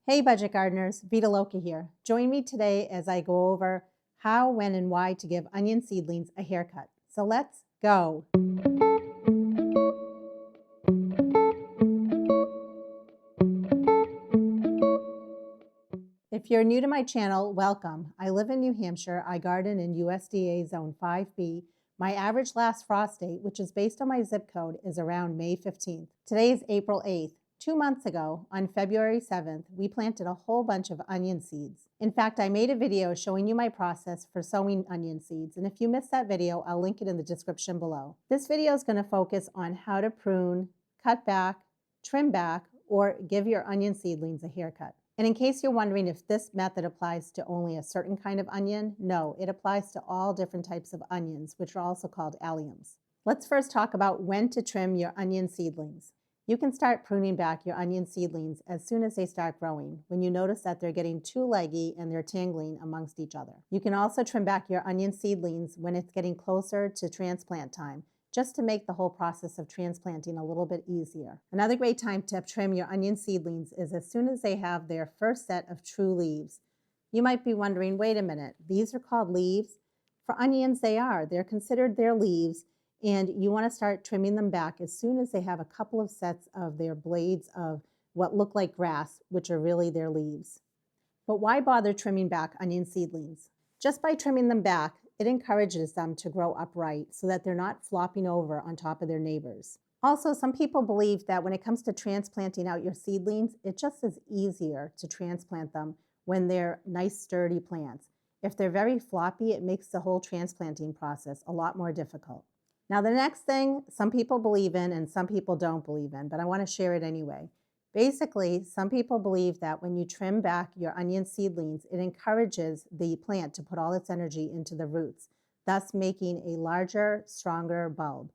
Hey budget gardeners, Vita Loca here. Join me today as I go over how, when, and why to give onion seedlings a haircut. So let's go. If you're new to my channel, welcome. I live in New Hampshire. I garden in USDA Zone 5B. My average last frost date, which is based on my zip code, is around May 15th. Today is April 8th. 2 months ago, on February 7th, we planted a whole bunch of onion seeds. In fact, I made a video showing you my process for sowing onion seeds, and if you missed that video, I'll link it in the description below. This video is going to focus on how to prune, cut back, trim back, or give your onion seedlings a haircut. And in case you're wondering if this method applies to only a certain kind of onion, no, it applies to all different types of onions, which are also called alliums. Let's first talk about when to trim your onion seedlings. You can start pruning back your onion seedlings as soon as they start growing, when you notice that they're getting too leggy and they're tangling amongst each other. You can also trim back your onion seedlings when it's getting closer to transplant time, just to make the whole process of transplanting a little bit easier. Another great time to trim your onion seedlings is as soon as they have their first set of true leaves. You might be wondering, wait a minute, these are called leaves? For onions, they are. They're considered their leaves. And you want to start trimming them back as soon as they have a couple of sets of their blades of what look like grass, which are really their leaves. But why bother trimming back onion seedlings? Just by trimming them back, it encourages them to grow upright so that they're not flopping over on top of their neighbors. Also, some people believe that when it comes to transplanting out your seedlings, it just is easier to transplant them when they're nice, sturdy plants. If they're very floppy, it makes the whole transplanting process a lot more difficult. Now, the next thing some people believe in and some people don't believe in, but I want to share it anyway. Basically, some people believe that when you trim back your onion seedlings, it encourages the plant to put all its energy into the roots, thus making a larger, stronger bulb.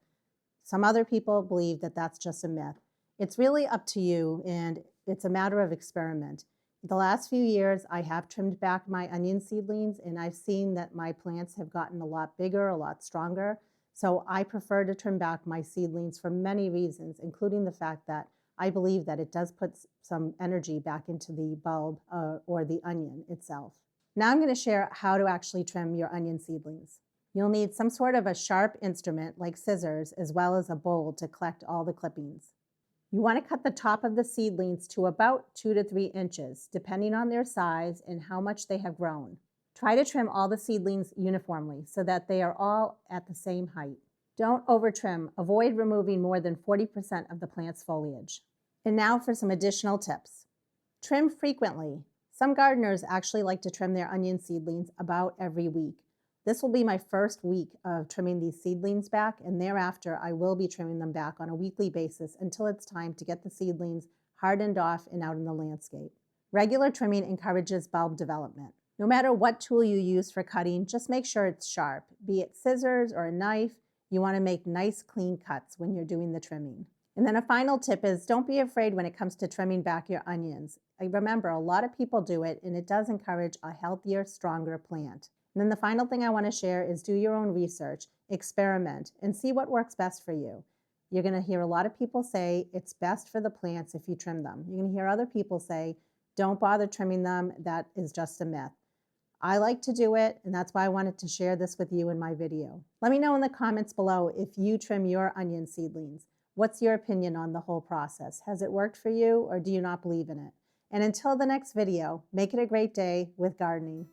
Some other people believe that that's just a myth. It's really up to you, and it's a matter of experiment. The last few years, I have trimmed back my onion seedlings, and I've seen that my plants have gotten a lot bigger, a lot stronger. So I prefer to trim back my seedlings for many reasons, including the fact that I believe that it does put some energy back into the bulb or the onion itself. Now I'm going to share how to actually trim your onion seedlings. You'll need some sort of a sharp instrument like scissors, as well as a bowl to collect all the clippings. You want to cut the top of the seedlings to about 2 to 3 inches, depending on their size and how much they have grown. Try to trim all the seedlings uniformly so that they are all at the same height. Don't over-trim. Avoid removing more than 40% of the plant's foliage. And now for some additional tips. Trim frequently. Some gardeners actually like to trim their onion seedlings about every week. This will be my first week of trimming these seedlings back, and thereafter I will be trimming them back on a weekly basis until it's time to get the seedlings hardened off and out in the landscape. Regular trimming encourages bulb development. No matter what tool you use for cutting, just make sure it's sharp. Be it scissors or a knife, you want to make nice clean cuts when you're doing the trimming. And then a final tip is don't be afraid when it comes to trimming back your onions. Remember, a lot of people do it, and it does encourage a healthier, stronger plant. And then the final thing I want to share is do your own research, experiment, and see what works best for you. You're going to hear a lot of people say it's best for the plants if you trim them. You're going to hear other people say, don't bother trimming them, that is just a myth. I like to do it, and that's why I wanted to share this with you in my video. Let me know in the comments below if you trim your onion seedlings. What's your opinion on the whole process? Has it worked for you, or do you not believe in it? And until the next video, make it a great day with gardening.